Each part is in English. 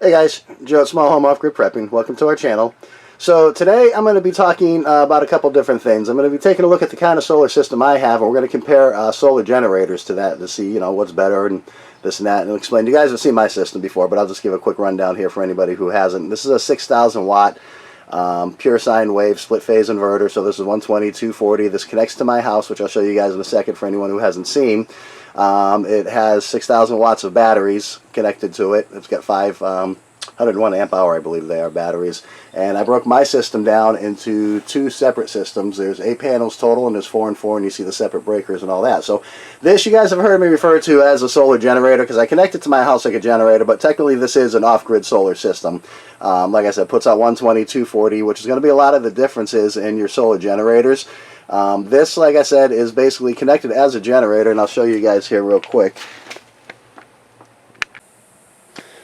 Hey guys, Joe at Small Home Off-Grid Prepping. Welcome to our channel. So today I'm going to be talking about a couple different things. I'm going to be taking a look at the kind of solar system I have, and we're going to compare solar generators to that to see, what's better and this and that, and I'll explain. You guys have seen my system before, but I'll just give a quick rundown here for anybody who hasn't. This is a 6,000 watt pure sine wave split phase inverter. So this is 120, 240. This connects to my house, which I'll show you guys in a second for anyone who hasn't seen. It has 6,000 watts of batteries connected to it. It's got 101 amp hour, I believe they are, batteries. And I broke my system down into two separate systems. There's 8 panels total, and there's 4 and 4, and you see the separate breakers and all that. So this, you guys have heard me refer to as a solar generator because I connect it to my house like a generator, but technically this is an off-grid solar system. Like I said, puts out 120, 240, which is going to be a lot of the differences in your solar generators. This, like I said, is basically connected as a generator, and I'll show you guys here real quick.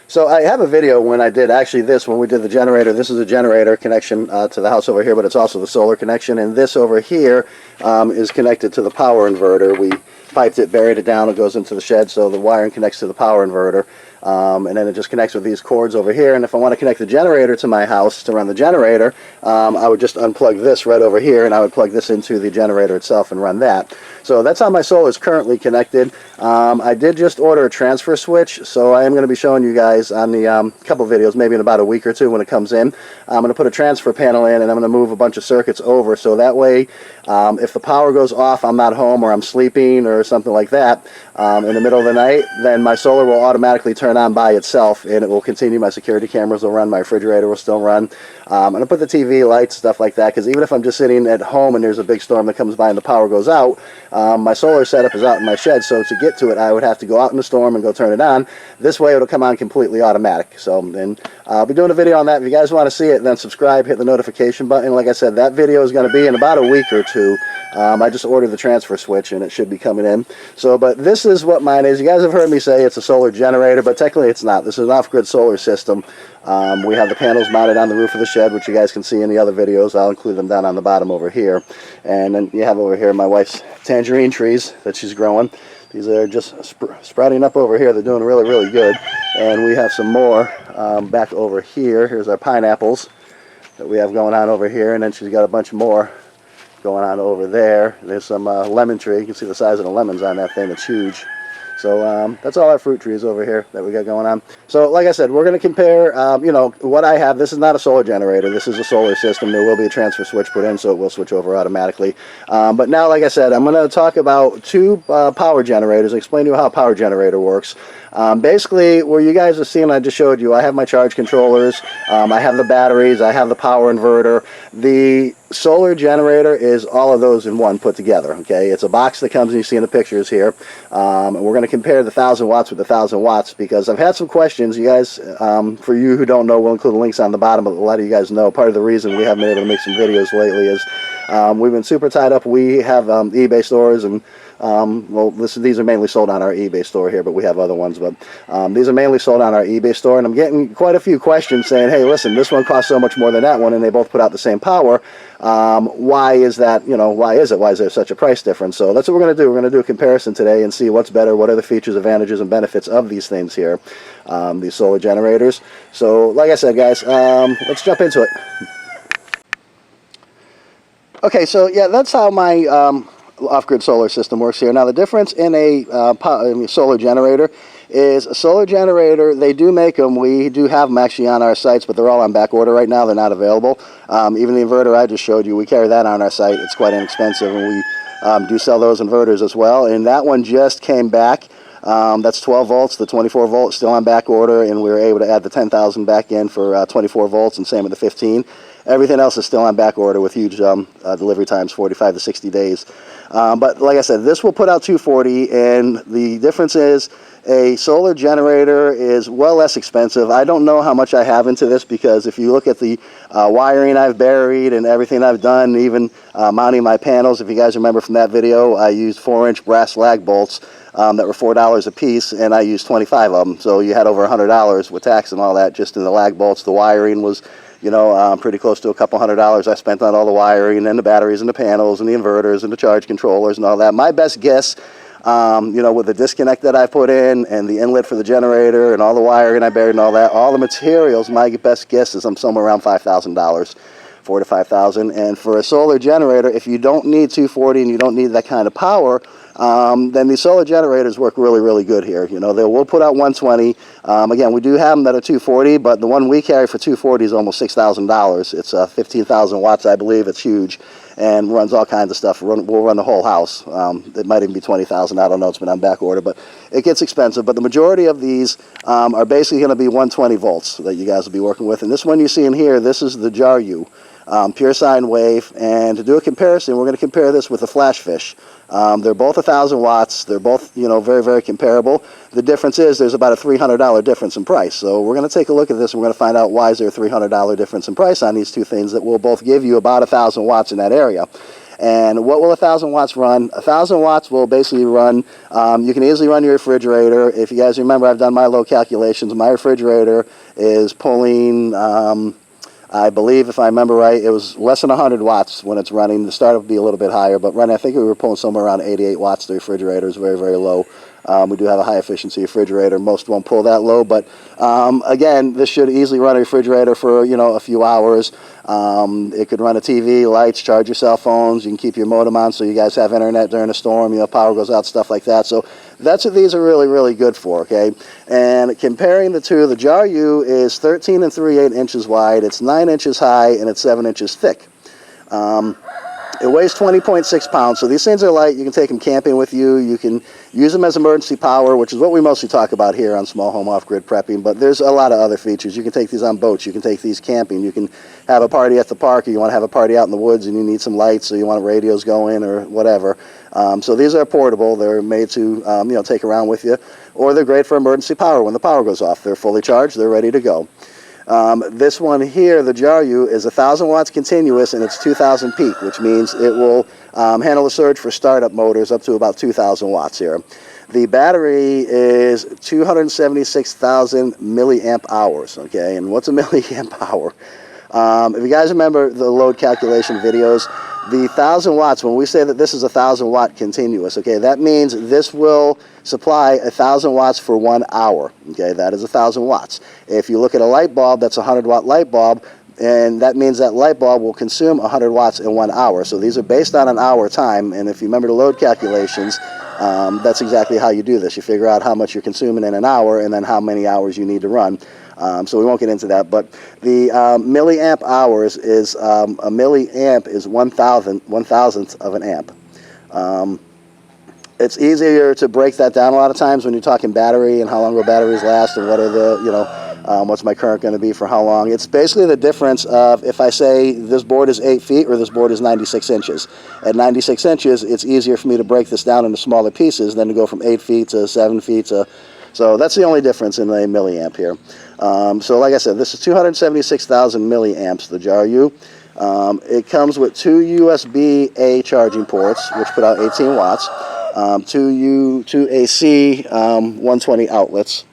So I have a video when I did when we did the generator. This is a generator connection to the house over here, but it's also the solar connection. And this over here is connected to the power inverter. We piped it, buried it down, it goes into the shed, so the wiring connects to the power inverter. And then it just connects with these cords over here. And if I want to connect the generator to my house to run the generator, I would just unplug this right over here, and I would plug this into the generator itself and run that. So that's how my solar is currently connected. I did just order a transfer switch, so I am going to be showing you guys on the couple videos, maybe in about a week or two when it comes in. I'm going to put a transfer panel in, and I'm going to move a bunch of circuits over, so that way if the power goes off, I'm not home or I'm sleeping or something like that in the middle of the night, then my solar will automatically turn on by itself, and it will continue. My security cameras will run, my refrigerator will still run. I'm going to put the TV, lights, stuff like that, because even if I'm just sitting at home and there's a big storm that comes by and the power goes out, my solar setup is out in my shed, so to get to it I would have to go out in the storm and go turn it on. This way it'll come on completely automatic. So then I'll be doing a video on that. If you guys want to see it, then subscribe, hit the notification button. Like I said, that video is going to be in about a week or two. I just ordered the transfer switch and it should be coming in. So, but this is what mine is. You guys have heard me say it's a solar generator, but technically it's not. This is an off-grid solar system. We have the panels mounted on the roof of the shed, which you guys can see in the other videos. I'll include them down on the bottom over here. And then you have over here my wife's tangerine trees that she's growing. These are just sprouting up over here. They're doing really, really good. And we have some more back over here. Here's our pineapples that we have going on over here. And then she's got a bunch more going on over there. There's some lemon tree. You can see the size of the lemons on that thing. It's huge. So that's all our fruit trees over here that we got going on. So like I said, we're going to compare, what I have. This is not a solar generator. This is a solar system. There will be a transfer switch put in, so it will switch over automatically. But now, like I said, I'm going to talk about two power generators, explain to you how a power generator works. Basically, where you guys have seen, I just showed you, I have my charge controllers, I have the batteries, I have the power inverter. The solar generator is all of those in one put together. Okay, it's a box that comes, and you see in the pictures here. And we're going to compare the 1,000 watts with the 1,000 watts because I've had some questions. You guys, for you who don't know, we'll include the links on the bottom, but a lot of you guys know part of the reason we haven't been able to make some videos lately is we've been super tied up. We have eBay stores, and these are mainly sold on our eBay store here, but we have other ones. But these are mainly sold on our eBay store, and I'm getting quite a few questions saying, hey, listen, this one costs so much more than that one, and they both put out the same power. Why is that? Why is it? Why is there such a price difference? So that's what we're going to do. We're going to do a comparison today and see what's better, what are the features, advantages, and benefits of these things here, these solar generators. So like I said, guys, let's jump into it. Okay, so yeah, that's how my off-grid solar system works here. Now the difference in a solar generator is a solar generator, they do make them. We do have them actually on our sites, but they're all on back order right now. They're not available. Even the inverter I just showed you, we carry that on our site. It's quite inexpensive, and we do sell those inverters as well. And that one just came back. That's 12 volts. The 24 volt still on back order, and we were able to add the 10,000 back in for 24 volts, and same with the 15. Everything else is still on back order with huge delivery times, 45 to 60 days. But like I said, this will put out 240, and the difference is a solar generator is well less expensive. I don't know how much I have into this because if you look at the wiring I've buried and everything I've done, even mounting my panels, if you guys remember from that video, I used 4-inch brass lag bolts that were $4 a piece, and I used 25 of them. So you had over $100 with tax and all that just in the lag bolts. The wiring was pretty close to a couple $100 I spent on all the wiring and the batteries and the panels and the inverters and the charge controllers and all that. My best guess you know, with the disconnect that I put in and the inlet for the generator and all the wiring I buried and all that, all the materials, my best guess is I'm somewhere around $5,000, $4,000 to $5,000. And for a solar generator, if you don't need 240 and you don't need that kind of power, then these solar generators work really, really good here. You know, they will put out 120. Again, we do have them that are 240, but the one we carry for 240 is almost $6,000. It's 15,000 watts, I believe. It's huge and runs all kinds of stuff. We'll run the whole house. It might even be 20,000. I don't know. It's been on back order, but it gets expensive. But the majority of these are basically going to be 120 volts that you guys will be working with. And this one you see in here, this is the JARYOU. Pure sine wave, and to do a comparison, we're going to compare this with the FLASHFISH. They're both 1,000 watts. They're both, you know, very, very comparable. The difference is there's about a $300 difference in price. So we're going to take a look at this, and we're going to find out why is there a $300 difference in price on these two things that will both give you about 1,000 watts in that area. And what will 1,000 watts run? 1,000 watts will basically run, you can easily run your refrigerator. If you guys remember, I've done my load calculations. My refrigerator is pulling, I believe, if I remember right, it was less than 100 watts when it's running. The startup would be a little bit higher, but running, I think we were pulling somewhere around 88 watts. The refrigerator is very, very low. We do have a high efficiency refrigerator. Most won't pull that low, but again, this should easily run a refrigerator for, you know, a few hours. It could run a TV, lights, charge your cell phones. You can keep your modem on so you guys have internet during a storm, you know, power goes out, stuff like that. So that's what these are really, really good for, okay? And comparing the two, the JARYOU is 13 3/8 inches wide, it's 9 inches high, and it's 7 inches thick. It weighs 20.6 pounds, so these things are light. You can take them camping with you. You can use them as emergency power, which is what we mostly talk about here on small home off-grid prepping, but there's a lot of other features. You can take these on boats. You can take these camping. You can have a party at the park, or you want to have a party out in the woods and you need some lights, or you want radios going or whatever. So these are portable. They're made to you know, take around with you, or they're great for emergency power when the power goes off. They're fully charged. They're ready to go. This one here, the JARYOU, is 1,000 watts continuous, and it's 2,000 peak, which means it will handle a surge for startup motors up to about 2,000 watts here. The battery is 276,000 milliamp hours, okay? And what's a milliamp hour? If you guys remember the load calculation videos, the 1,000 watts, when we say that this is 1,000 watt continuous, okay, that means this will supply 1,000 watts for 1 hour, okay, that is 1,000 watts. If you look at a light bulb, that's a 100 watt light bulb, and that means that light bulb will consume 100 watts in 1 hour. So these are based on an hour time, and if you remember the load calculations, that's exactly how you do this. You figure out how much you're consuming in an hour and then how many hours you need to run. So we won't get into that, but the milliamp hours is, a milliamp is 1,000th of an amp. It's easier to break that down a lot of times when you're talking battery and how long will batteries last and what are the, you know, what's my current going to be for how long. It's basically the difference of if I say this board is 8 feet or this board is 96 inches. At 96 inches, it's easier for me to break this down into smaller pieces than to go from 8 feet to 7 feet to... So that's the only difference in a milliamp here. So like I said, this is 276,000 milliamps, the JARYOU. It comes with 2 USB-A charging ports, which put out 18 watts, 2 AC 120 outlets.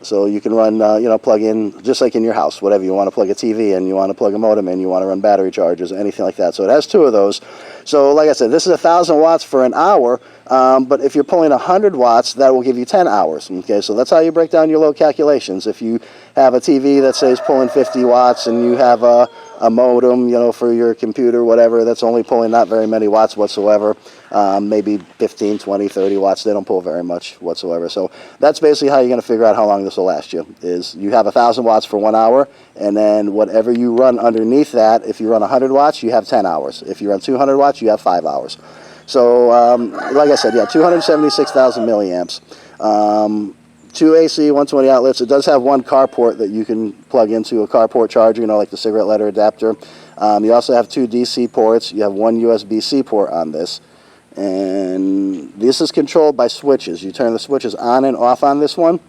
So you can run, you know, plug in, just like in your house, whatever. You want to plug a TV in, you want to plug a modem in, you want to run battery chargers, anything like that. So it has 2 of those. So like I said, this is 1,000 watts for an hour, but if you're pulling 100 watts, that will give you 10 hours. Okay, so that's how you break down your load calculations. If you have a TV that says pulling 50 watts and you have a modem, you know, for your computer, whatever, that's only pulling not very many watts whatsoever, maybe 15, 20, 30 watts. They don't pull very much whatsoever. So that's basically how you're going to figure out how long this will last you, is you have 1,000 watts for 1 hour, and then whatever you run underneath that, if you run 100 watts, you have 10 hours. If you run 200 watts, you have 5 hours. So, like I said, yeah, 276,000 milliamps. 2 AC 120 outlets. It does have 1 carport that you can plug into a carport charger, you know, like the cigarette lighter adapter. You also have 2 DC ports. You have 1 USB-C port on this. And this is controlled by switches. You turn the switches on and off on this one.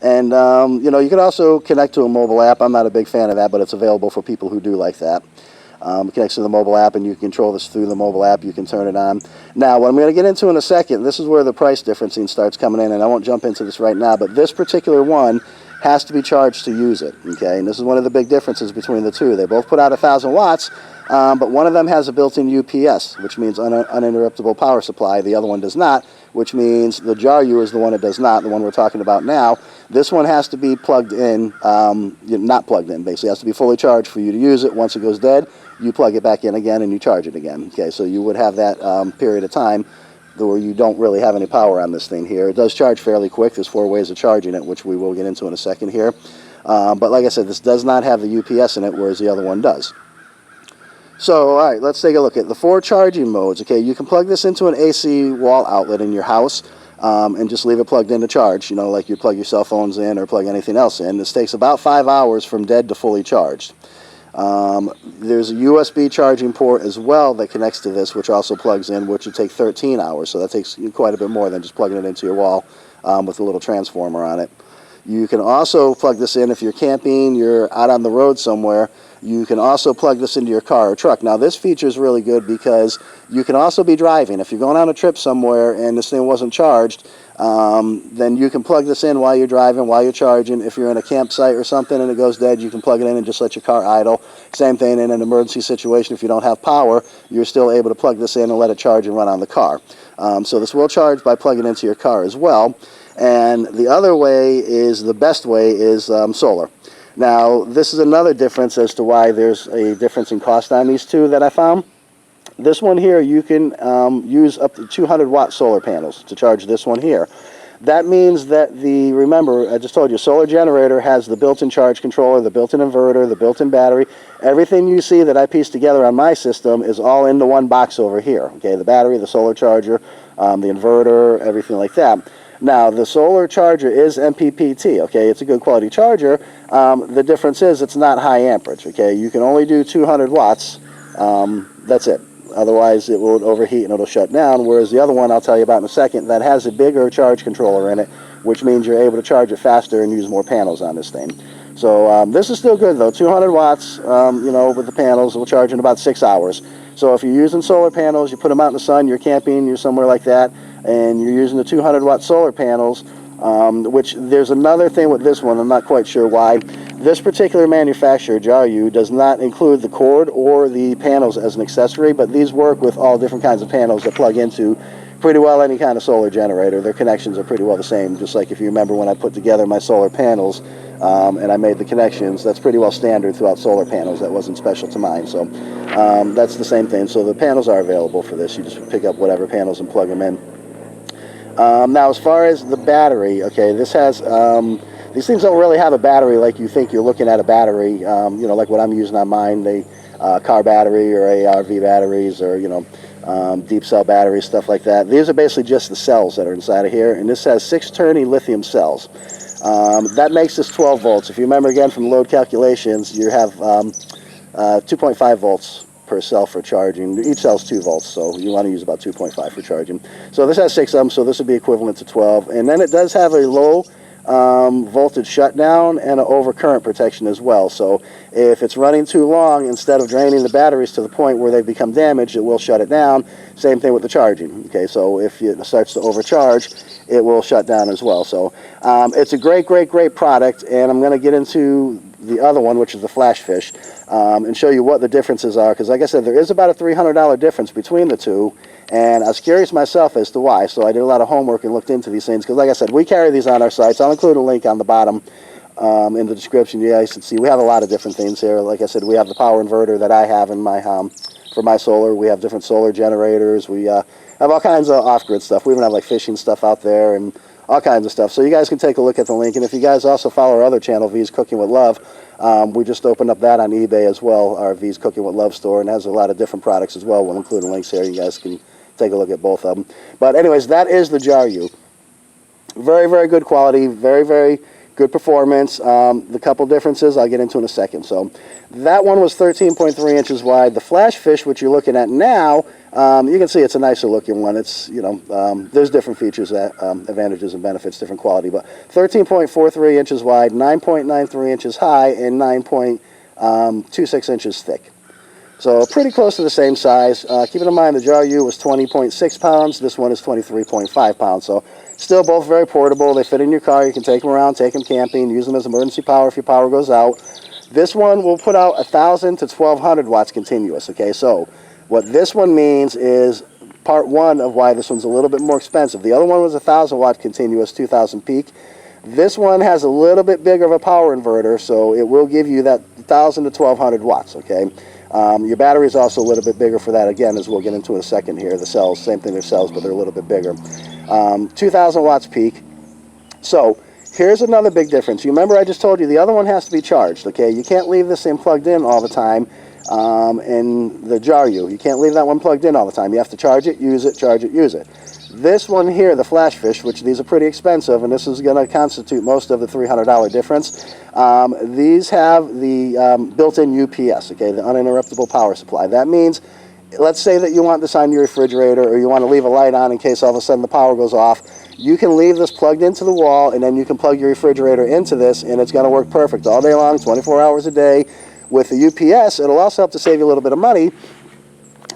And, you know, you can also connect to a mobile app. I'm not a big fan of that, but it's available for people who do like that. It connects to the mobile app, and you can control this through the mobile app. You can turn it on. Now, what I'm going to get into in a second, this is where the price differencing starts coming in, and I won't jump into this right now, but this particular one has to be charged to use it, okay? And this is one of the big differences between the two. They both put out 1,000 watts, but one of them has a built-in UPS, which means uninterruptible power supply. The other one does not, which means the JARYOU is the one that does not, the one we're talking about now. This one has to be plugged in, not plugged in, basically. It has to be fully charged for you to use it. Once it goes dead, you plug it back in again and you charge it again. Okay, so you would have that period of time where you don't really have any power on this thing here. It does charge fairly quick. There's 4 ways of charging it, which we will get into in a second here. But like I said, this does not have the UPS in it, whereas the other one does. So, all right, let's take a look at the 4 charging modes. Okay, you can plug this into an AC wall outlet in your house and just leave it plugged in to charge, you know, like you plug your cell phones in or plug anything else in. This takes about 5 hours from dead to fully charged. There's a USB charging port as well that connects to this, which also plugs in, which would take 13 hours. So that takes quite a bit more than just plugging it into your wall with a little transformer on it. You can also plug this in if you're camping, you're out on the road somewhere. You can also plug this into your car or truck. Now this feature is really good because you can also be driving. If you're going on a trip somewhere and this thing wasn't charged, then you can plug this in while you're driving, while you're charging. If you're in a campsite or something and it goes dead, you can plug it in and just let your car idle. Same thing in an emergency situation. If you don't have power, you're still able to plug this in and let it charge and run on the car. So this will charge by plugging into your car as well. And the other way is, the best way is solar. Now, this is another difference as to why there's a difference in cost on these two that I found. This one here, you can use up to 200 watt solar panels to charge this one here. That means that remember, I just told you, solar generator has the built-in charge controller, the built-in inverter, the built-in battery. Everything you see that I pieced together on my system is all in the one box over here. Okay, the battery, the solar charger, the inverter, everything like that. Now, the solar charger is MPPT, okay? It's a good quality charger. The difference is it's not high amperage, okay? You can only do 200 watts. That's it. Otherwise, it will overheat and it'll shut down, whereas the other one I'll tell you about in a second, that has a bigger charge controller in it, which means you're able to charge it faster and use more panels on this thing. So this is still good, though. 200 watts, you know, with the panels, it will charge in about 6 hours. So if you're using solar panels, you put them out in the sun, you're camping, you're somewhere like that, and you're using the 200 watt solar panels, which there's another thing with this one, I'm not quite sure why. This particular manufacturer, JARYOU, does not include the cord or the panels as an accessory, but these work with all different kinds of panels that plug into pretty well any kind of solar generator. Their connections are pretty well the same, just like if you remember when I put together my solar panels and I made the connections, that's pretty well standard throughout solar panels. That wasn't special to mine, so that's the same thing. So the panels are available for this. You just pick up whatever panels and plug them in. Now, as far as the battery, okay, this has, these things don't really have a battery like you think you're looking at a battery, you know, like what I'm using on mine, the car battery or ARV batteries or, you know, deep cell batteries, stuff like that. These are basically just the cells that are inside of here, and this has 6 Terney lithium cells. That makes this 12 volts. If you remember again from load calculations, you have 2.5 volts per cell for charging. Each cell's 2 volts, so you want to use about 2.5 for charging. So this has 6 of them, so this would be equivalent to 12. And then it does have a low voltage shutdown and an overcurrent protection as well. So if it's running too long, instead of draining the batteries to the point where they become damaged, it will shut it down. Same thing with the charging. Okay, so if it starts to overcharge, it will shut down as well. So it's a great product, and I'm going to get into the other one, which is the FLASHFISH, and show you what the differences are, because like I said, there is about a $300 difference between the two, and I was curious myself as to why. So I did a lot of homework and looked into these things, because like I said, we carry these on our sites. I'll include a link on the bottom in the description. You guys can see we have a lot of different things here. Like I said, we have the power inverter that I have in my for my solar. We have different solar generators. We have all kinds of off-grid stuff. We even have like fishing stuff out there and all kinds of stuff. So you guys can take a look at the link. And if you guys also follow our other channel, V's Cooking with Love, we just opened up that on eBay as well, our V's Cooking with Love store, and has a lot of different products as well. We'll include the links here. You guys can take a look at both of them. But anyways, that is the JARYOU. Very good quality, very good performance. The couple differences I'll get into in a second. So that one was 13.3 inches wide. The FLASHFISH, which you're looking at now, you can see it's a nicer looking one. It's, you know, there's different features, advantages and benefits, different quality, but 13.43 inches wide, 9.93 inches high, and 9.26 inches thick. So pretty close to the same size. Keeping in mind the JARYOU was 20.6 pounds. This one is 23.5 pounds. So still both very portable. They fit in your car. You can take them around, take them camping, use them as emergency power if your power goes out. This one will put out 1,000 to 1,200 watts continuous, okay? So what this one means is part one of why this one's a little bit more expensive. The other one was 1,000 watt continuous, 2,000 peak. This one has a little bit bigger of a power inverter, so it will give you that 1,000 to 1,200 watts, okay? Your battery is also a little bit bigger for that, again, as we'll get into in a second here. The cells, same thing, they're cells, but they're a little bit bigger. 2,000 watts peak. So here's another big difference. You remember I just told you the other one has to be charged, okay? You can't leave this thing plugged in all the time. In the JARYOU, you can't leave that one plugged in all the time. You have to charge it, use it, charge it, use it. This one here, the FLASHFISH, which these are pretty expensive, and this is going to constitute most of the $300 difference. These have the built-in UPS, okay, the uninterruptible power supply. That means, let's say that you want this on your refrigerator, or you want to leave a light on in case all of a sudden the power goes off. You can leave this plugged into the wall, and then you can plug your refrigerator into this, and it's going to work perfect all day long, 24 hours a day. With the UPS, it'll also help to save you a little bit of money,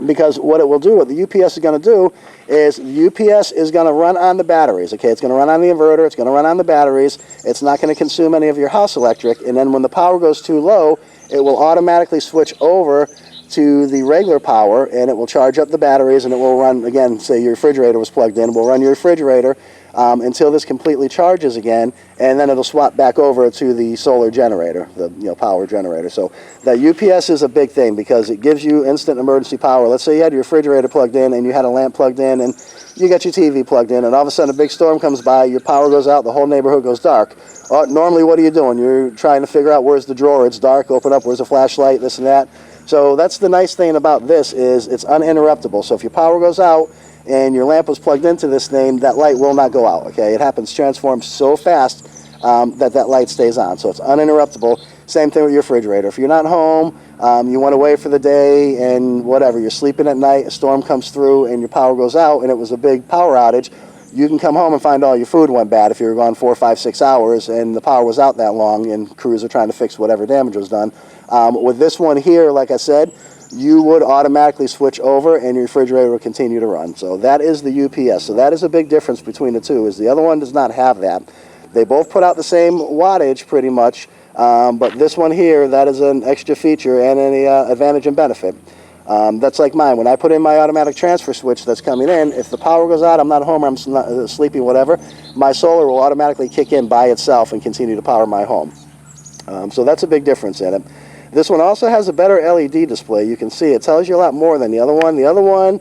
because what it will do, what the UPS is going to do, is the UPS is going to run on the batteries, okay? It's going to run on the inverter, it's going to run on the batteries, it's not going to consume any of your house electric, and then when the power goes too low, it will automatically switch over to the regular power, and it will charge up the batteries, and it will run, again, say your refrigerator was plugged in, it will run your refrigerator until this completely charges again, and then it'll swap back over to the solar generator, the power generator. So that UPS is a big thing because it gives you instant emergency power. Let's say you had your refrigerator plugged in and you had a lamp plugged in and you got your TV plugged in, and all of a sudden a big storm comes by, your power goes out, the whole neighborhood goes dark. Normally what are you doing? You're trying to figure out where's the drawer, it's dark, open up, where's the flashlight, this and that. So that's the nice thing about this, is it's uninterruptible. So if your power goes out and your lamp was plugged into this thing, that light will not go out, okay? It transforms so fast that light stays on. So it's uninterruptible. Same thing with your refrigerator. If you're not home, you went away for the day and whatever, you're sleeping at night, a storm comes through and your power goes out and it was a big power outage, you can come home and find all your food went bad if you were gone 4, 5, 6 hours and the power was out that long and crews are trying to fix whatever damage was done. With this one here, like I said, you would automatically switch over and your refrigerator will continue to run. So that is the UPS. So that is a big difference between the two, is the other one does not have that. They both put out the same wattage pretty much, but this one here, that is an extra feature and any advantage and benefit. That's like mine. When I put in my automatic transfer switch that's coming in, if the power goes out, I'm not home, or I'm sleeping, whatever, my solar will automatically kick in by itself and continue to power my home. So that's a big difference in it. This one also has a better LED display. You can see it tells you a lot more than the other one. The other one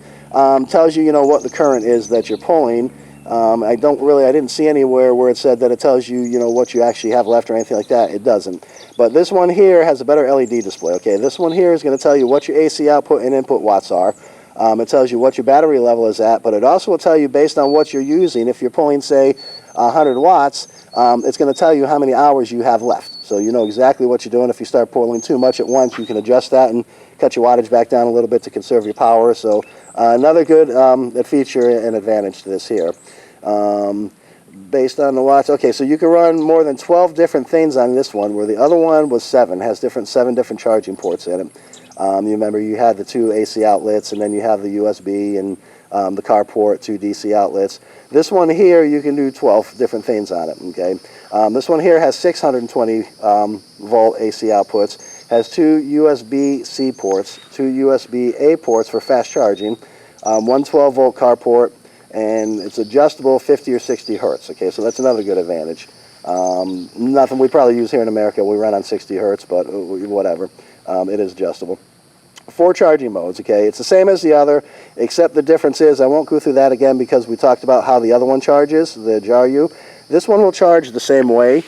tells you, what the current is that you're pulling. I didn't see anywhere where it said that it tells you, what you actually have left or anything like that. It doesn't. But this one here has a better LED display, okay? This one here is going to tell you what your AC output and input watts are. It tells you what your battery level is at, but it also will tell you based on what you're using. If you're pulling, say, 100 watts, it's going to tell you how many hours you have left. So you know exactly what you're doing. If you start pulling too much at once, you can adjust that and cut your wattage back down a little bit to conserve your power. So another good feature and advantage to this here. Based on the watts, okay, so you can run more than 12 different things on this one, where the other one was 7, has 7 different charging ports in it. You remember you had the 2 AC outlets, and then you have the USB and the car port, 2 DC outlets. This one here, you can do 12 different things on it, okay? This one here has 620 volt AC outputs, has 2 USB-C ports, 2 USB-A ports for fast charging, 1 12 volt car port, and it's adjustable 50 or 60 hertz, okay? So that's another good advantage. Nothing we probably use here in America. We run on 60 hertz, but whatever. It is adjustable. 4 charging modes, okay? It's the same as the other, except the difference is, I won't go through that again because we talked about how the other one charges, the JARYOU. This one will charge the same way.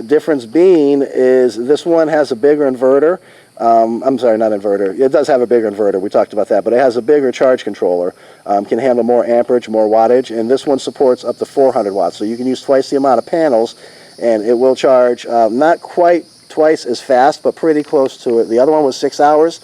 Difference being is this one has a bigger inverter. I'm sorry, not inverter. It does have a bigger inverter. We talked about that, but it has a bigger charge controller. Can handle more amperage, more wattage, and this one supports up to 400 watts. So you can use twice the amount of panels, and it will charge not quite twice as fast, but pretty close to it. The other one was 6 hours.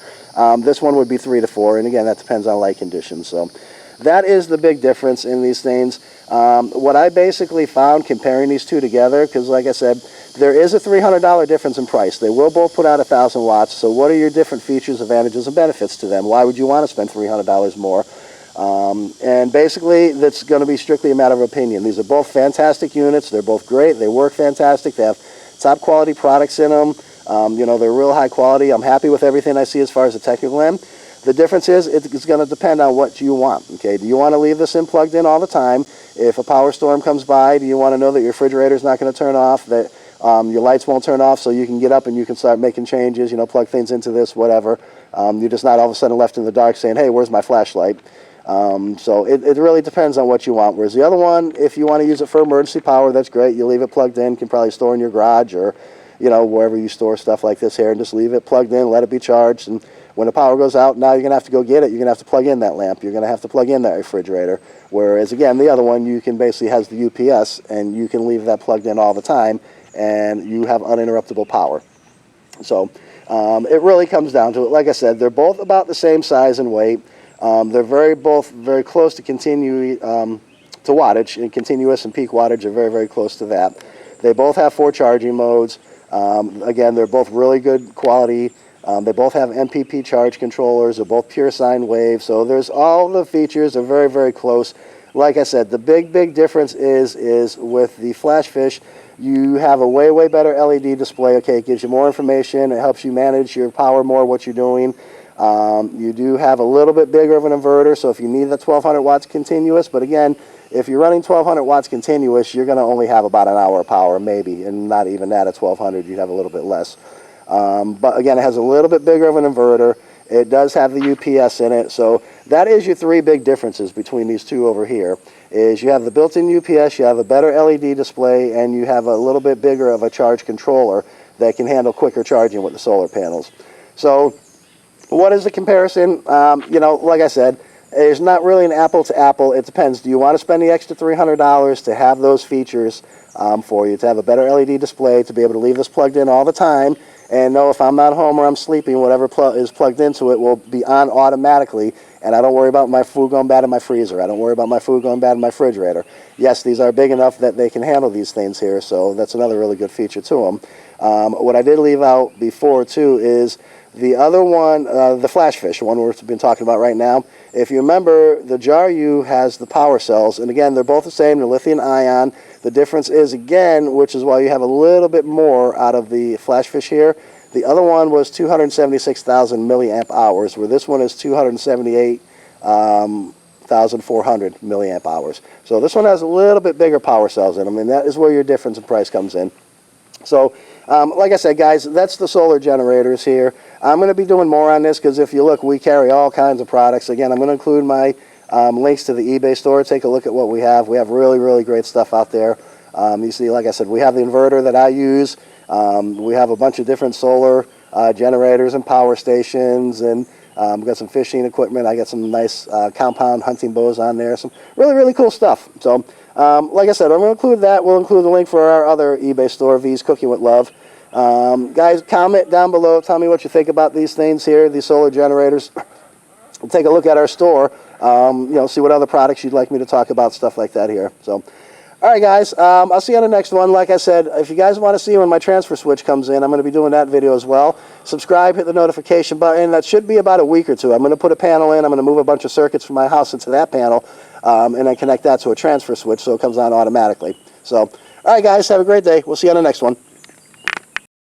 This one would be 3 to 4, and again, that depends on light conditions. So that is the big difference in these things. What I basically found comparing these two together, because like I said, there is a $300 difference in price. They will both put out 1,000 watts. So what are your different features, advantages, and benefits to them? Why would you want to spend $300 more? And basically, that's going to be strictly a matter of opinion. These are both fantastic units. They're both great. They work fantastic. They have top quality products in them. You know, they're real high quality. I'm happy with everything I see as far as the technical end. The difference is it's going to depend on what you want. Okay, do you want to leave this in plugged in all the time? If a power storm comes by, do you want to know that your refrigerator is not going to turn off, that your lights won't turn off, so you can get up and you can start making changes, you know, plug things into this, whatever. You're just not all of a sudden left in the dark saying, hey, where's my flashlight? So it really depends on what you want. Whereas the other one, if you want to use it for emergency power, that's great. You leave it plugged in, you can probably store in your garage or, you know, wherever you store stuff like this here, and just leave it plugged in, let it be charged, and when the power goes out, now you're going to have to go get it. You're going to have to plug in that lamp. You're going to have to plug in that refrigerator. Whereas, again, the other one, you can basically has the UPS, and you can leave that plugged in all the time, and you have uninterruptible power. So it really comes down to it. Like I said, they're both about the same size and weight. They're both very close to to wattage, and continuous and peak wattage are very, very close to that. They both have 4 charging modes. Again, they're both really good quality. They both have MPP charge controllers. They're both pure sine wave. So there's all the features are very, very close. Like I said, the big difference is with the FLASHFISH, you have a way, way better LED display. Okay, it gives you more information. It helps you manage your power more, what you're doing. You do have a little bit bigger of an inverter, so if you need that 1200 watts continuous, but again, if you're running 1200 watts continuous, you're going to only have about an hour of power, maybe, and not even that at 1200, you'd have a little bit less. But again, it has a little bit bigger of an inverter. It does have the UPS in it, so that is your 3 big differences between these two over here. Is you have the built-in UPS, you have a better LED display, and you have a little bit bigger of a charge controller that can handle quicker charging with the solar panels. So what is the comparison? You know, like I said, there's not really an apple to apple. It depends. Do you want to spend the extra $300 to have those features for you, to have a better LED display, to be able to leave this plugged in all the time, and know if I'm not home or I'm sleeping, whatever is plugged into it will be on automatically, and I don't worry about my food going bad in my freezer. I don't worry about my food going bad in my refrigerator. Yes, these are big enough that they can handle these things here, so that's another really good feature to them. What I did leave out before, too, is the other one, the FLASHFISH, one we've been talking about right now. If you remember, the JARYOU has the power cells, and again, they're both the same, they're lithium-ion. The difference is, again, which is why you have a little bit more out of the FLASHFISH here, the other one was 276,000 milliamp hours, where this one is 278,400 milliamp hours. So this one has a little bit bigger power cells in them, and that is where your difference in price comes in. So, like I said, guys, that's the solar generators here. I'm going to be doing more on this because if you look, we carry all kinds of products. Again, I'm going to include my links to the eBay store. Take a look at what we have. We have really, really great stuff out there. You see, like I said, we have the inverter that I use. We have a bunch of different solar generators and power stations, and we've got some fishing equipment. I got some nice compound hunting bows on there. Some really, really cool stuff. So, like I said, I'm going to include that. We'll include the link for our other eBay store, V's Cooking with Love. Guys, comment down below. Tell me what you think about these things here, these solar generators. Take a look at our store. You know, see what other products you'd like me to talk about, stuff like that here. So, all right, guys. I'll see you on the next one. Like I said, if you guys want to see when my transfer switch comes in, I'm going to be doing that video as well. Subscribe, hit the notification button. That should be about a week or two. I'm going to put a panel in. I'm going to move a bunch of circuits from my house into that panel, and then connect that to a transfer switch so it comes on automatically. So, all right, guys. Have a great day. We'll see you on the next one.